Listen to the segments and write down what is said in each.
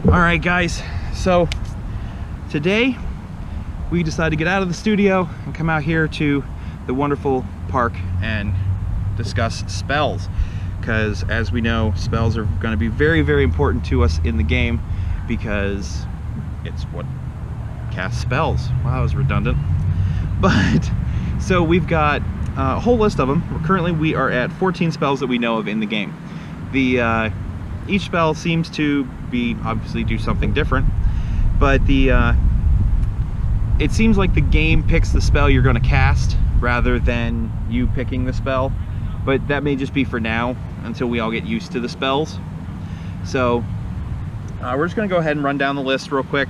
All right, guys, so today we decided to get out of the studio and come out here to the wonderful park and discuss spells, because as we know, spells are going to be very, very important to us in the game because it's what casts spells. Wow, that was redundant. But so we've got a whole list of them. Currently we are at 14 spells that we know of in the game. Each spell seems to be obviously do something different, but it seems like the game picks the spell you're going to cast rather than you picking the spell, but that may just be for now until we all get used to the spells. So we're just going to go ahead and run down the list real quick,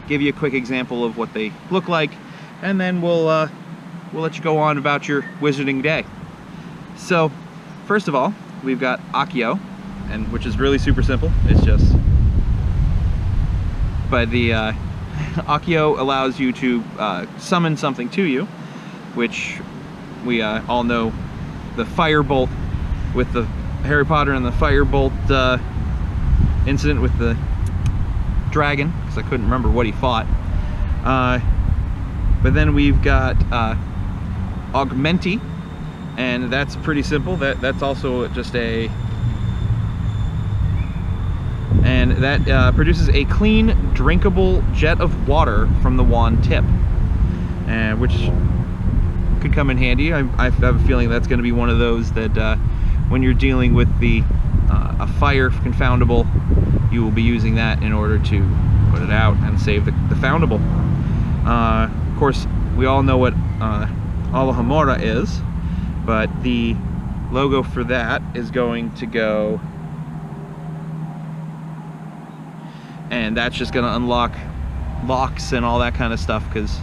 give you a quick example of what they look like, and then we'll let you go on about your wizarding day. So first of all, we've got Accio, and which is really super simple. It's just, but the Accio allows you to summon something to you, which we all know the firebolt with the Harry Potter and the firebolt incident with the dragon, because I couldn't remember what he fought. But then we've got Augmenti, and that's pretty simple. That's also just a, and that produces a clean, drinkable jet of water from the wand tip, which could come in handy. I have a feeling that's going to be one of those that when you're dealing with a fire confoundable, you will be using that in order to put it out and save the foundable. Of course, we all know what Alohomora is, but the logo for that is going to go, and that's just going to unlock locks and all that kind of stuff, because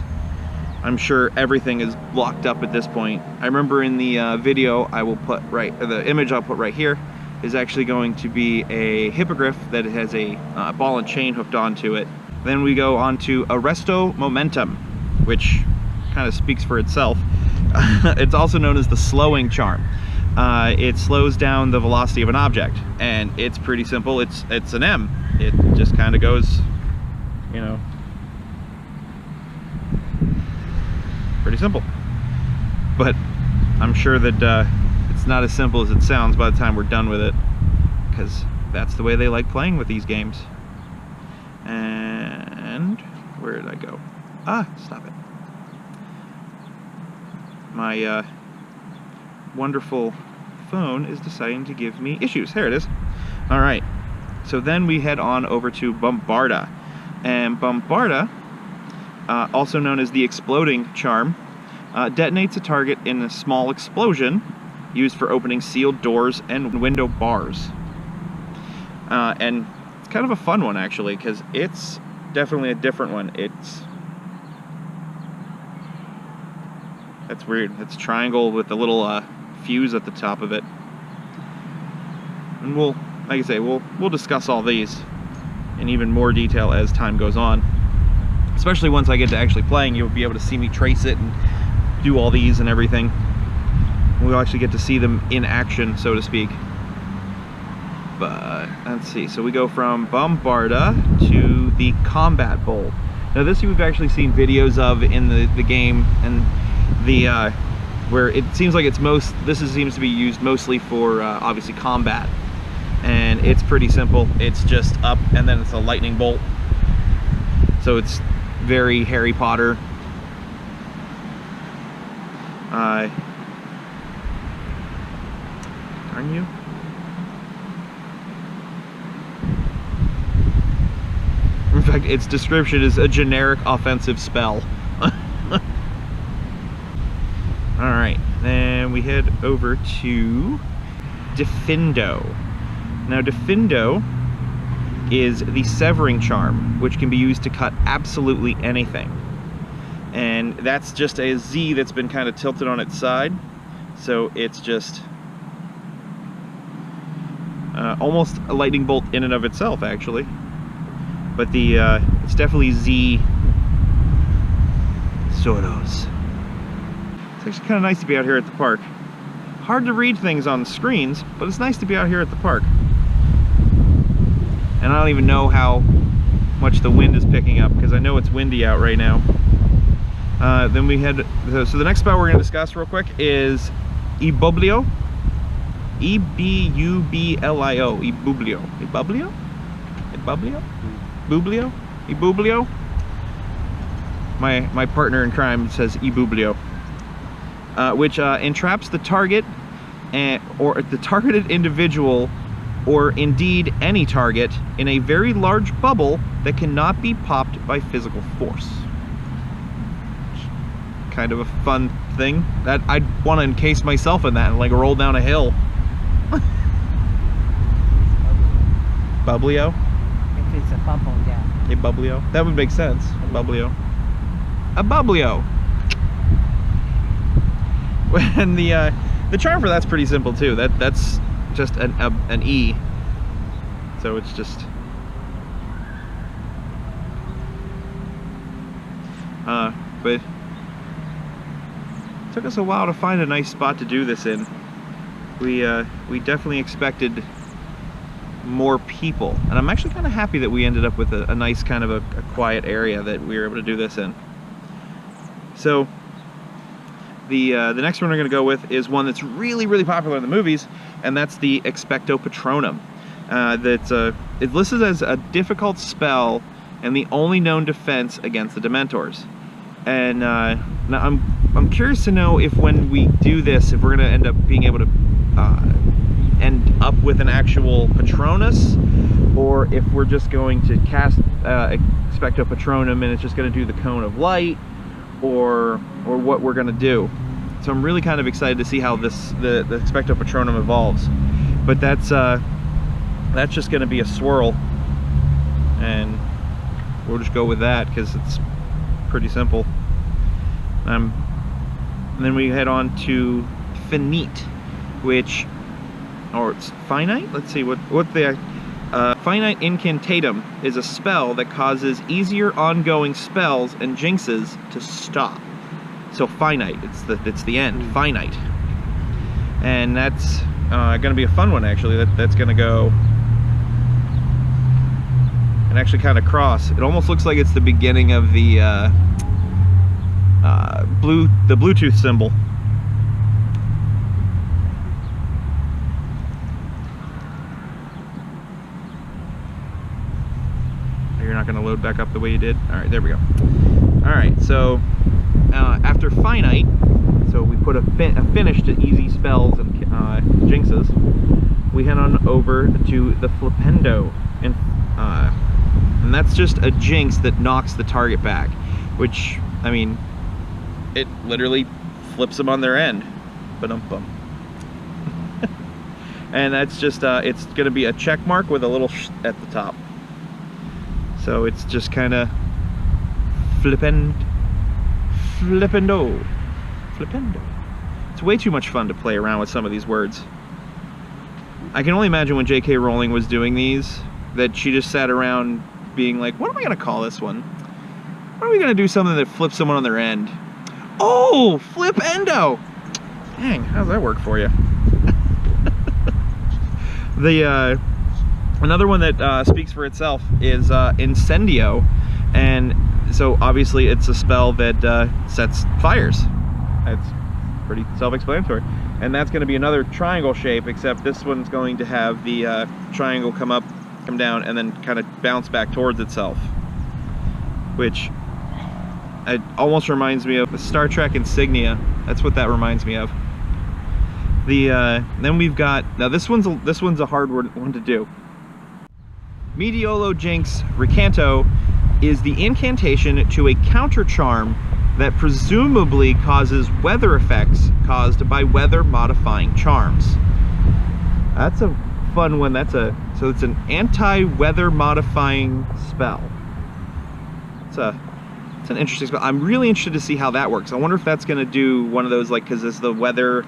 I'm sure everything is locked up at this point. I remember in the video I will put the image I'll put right here is actually going to be a hippogriff that has a ball and chain hooked onto it. Then we go on to Arresto Momentum, which kind of speaks for itself. It's also known as the slowing charm. It slows down the velocity of an object, and it's pretty simple. It's an M. It just kind of goes, you know, pretty simple. But I'm sure that it's not as simple as it sounds by the time we're done with it, because that's the way they like playing with these games. And where did I go? Ah, stop it. My wonderful phone is deciding to give me issues. Here it is. All right. So then we head on over to Bombarda. And Bombarda, also known as the exploding charm, detonates a target in a small explosion used for opening sealed doors and window bars. And it's kind of a fun one, actually, because it's definitely a different one. That's weird. It's a triangle with a little fuse at the top of it. And we'll, like I say, we'll discuss all these in even more detail as time goes on. Especially once I get to actually playing, you'll be able to see me trace it and do all these and everything. We'll actually get to see them in action, so to speak. But let's see, so we go from Bombarda to the Combat Bowl. Now this we've actually seen videos of in the game, and where it seems like seems to be used mostly for obviously combat. And it's pretty simple. It's just up and then it's a lightning bolt. So it's very Harry Potter. Darn you. In fact, its description is a generic offensive spell. Alright, then we head over to Defindo. Now Defindo is the severing charm, which can be used to cut absolutely anything. And that's just a Z that's been kind of tilted on its side. So it's just almost a lightning bolt in and of itself, actually. But it's definitely Z Soros. It's actually kind of nice to be out here at the park. Hard to read things on the screens, but it's nice to be out here at the park. And I don't even know how much the wind is picking up, because I know it's windy out right now. Then we had, so the next spell we're going to discuss real quick is Ibublio. E-B-U-B-L-I-O. Ibublio. Ibublio? Ibublio? Bublio? Ibublio? My partner in crime says Ibublio. Which entraps the target or the targeted individual, or indeed any target, in a very large bubble that cannot be popped by physical force. Kind of a fun thing. That I'd want to encase myself in that and like roll down a hill. Bublio? If it's a bubble, yeah. A bublio? That would make sense. A bublio. A bublio. And the charm for that's pretty simple too. That's just an E. So it's just but it took us a while to find a nice spot to do this in. We definitely expected more people, and I'm actually kind of happy that we ended up with a nice kind of a quiet area that we were able to do this in. So the next one we're going to go with is one that's really popular in the movies, and that's the Expecto Patronum. It's listed as a difficult spell and the only known defense against the Dementors. And now I'm curious to know if when we do this, if we're going to end up being able to end up with an actual Patronus, or if we're just going to cast Expecto Patronum and it's just going to do the Cone of Light, or what we're going to do. So I'm really kind of excited to see how the Expecto Patronum evolves. But that's just going to be a swirl, and we'll just go with that because it's pretty simple. And then we head on to Finite, which, or it's Finite? Let's see what the Finite Incantatum is a spell that causes easier ongoing spells and jinxes to stop. So finite, it's the end, finite. And that's gonna be a fun one actually. That's gonna go and actually kind of cross. It almost looks like it's the beginning of the Bluetooth symbol. You're not going to load back up the way you did. All right, there we go. All right, so after finite, so we put a finish to easy spells and jinxes. We head on over to the Flipendo, and that's just a jinx that knocks the target back, which, I mean, it literally flips them on their end. Ba-dum-bum. And that's just, it's going to be a check mark with a little sh at the top. So it's just kind of Flipendo. It's way too much fun to play around with some of these words. I can only imagine when J.K. Rowling was doing these, that she just sat around being like, what am I going to call this one? What are we going to do something that flips someone on their end? Oh, Flipendo! Dang, how does that work for you? Another one that speaks for itself is Incendio, and so obviously it's a spell that sets fires. It's pretty self-explanatory. And that's going to be another triangle shape, except this one's going to have the triangle come up, come down, and then kind of bounce back towards itself, which it almost reminds me of the Star Trek insignia. That's what that reminds me of. Then we've got, now this one's a hard one to do. Mediolo Jinx Recanto is the incantation to a counter charm that presumably causes weather effects caused by weather modifying charms. That's a fun one. So it's an anti-weather modifying spell. It's an interesting spell. I'm really interested to see how that works. I wonder if that's going to do one of those, like, because it's the weather,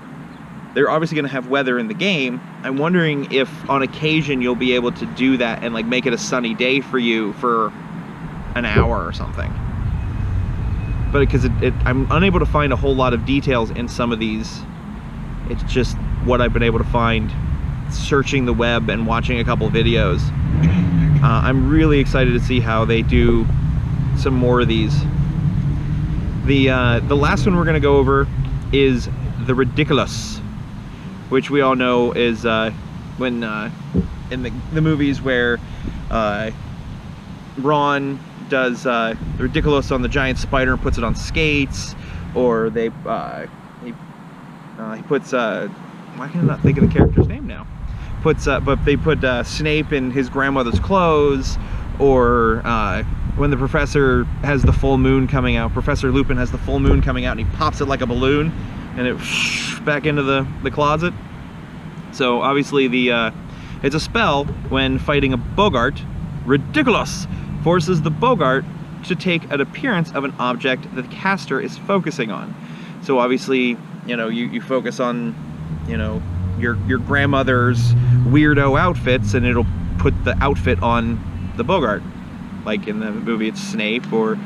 they're obviously going to have weather in the game. I'm wondering if on occasion you'll be able to do that and like make it a sunny day for you for an hour or something. But because I'm unable to find a whole lot of details in some of these. It's just what I've been able to find searching the web and watching a couple videos. I'm really excited to see how they do some more of these. The last one we're gonna go over is the Ridiculous, which we all know is when in the movies where Ron does the Ridiculous on the giant spider and puts it on skates, or they he puts why can I not think of the character's name now? But they put Snape in his grandmother's clothes, or when the professor has the full moon coming out, Professor Lupin has the full moon coming out and he pops it like a balloon and it back into the closet. So obviously it's a spell when fighting a Bogart. Ridiculous forces the Bogart to take an appearance of an object that the caster is focusing on. So obviously, you know, you focus on, you know, your grandmother's weirdo outfits, and it'll put the outfit on the Bogart. Like in the movie, it's Snape, or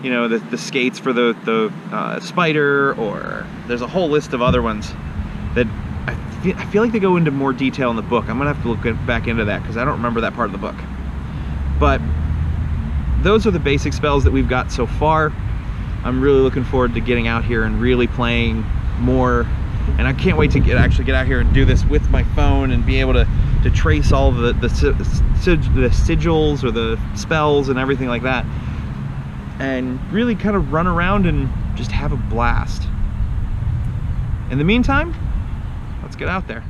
you know, the skates for the spider, or there's a whole list of other ones that I feel like they go into more detail in the book. I'm gonna have to look back into that because I don't remember that part of the book. But those are the basic spells that we've got so far. I'm really looking forward to getting out here and really playing more, and I can't wait to actually get out here and do this with my phone and be able to trace all the sigils or the spells and everything like that, and really kind of run around and just have a blast. In the meantime, let's get out there.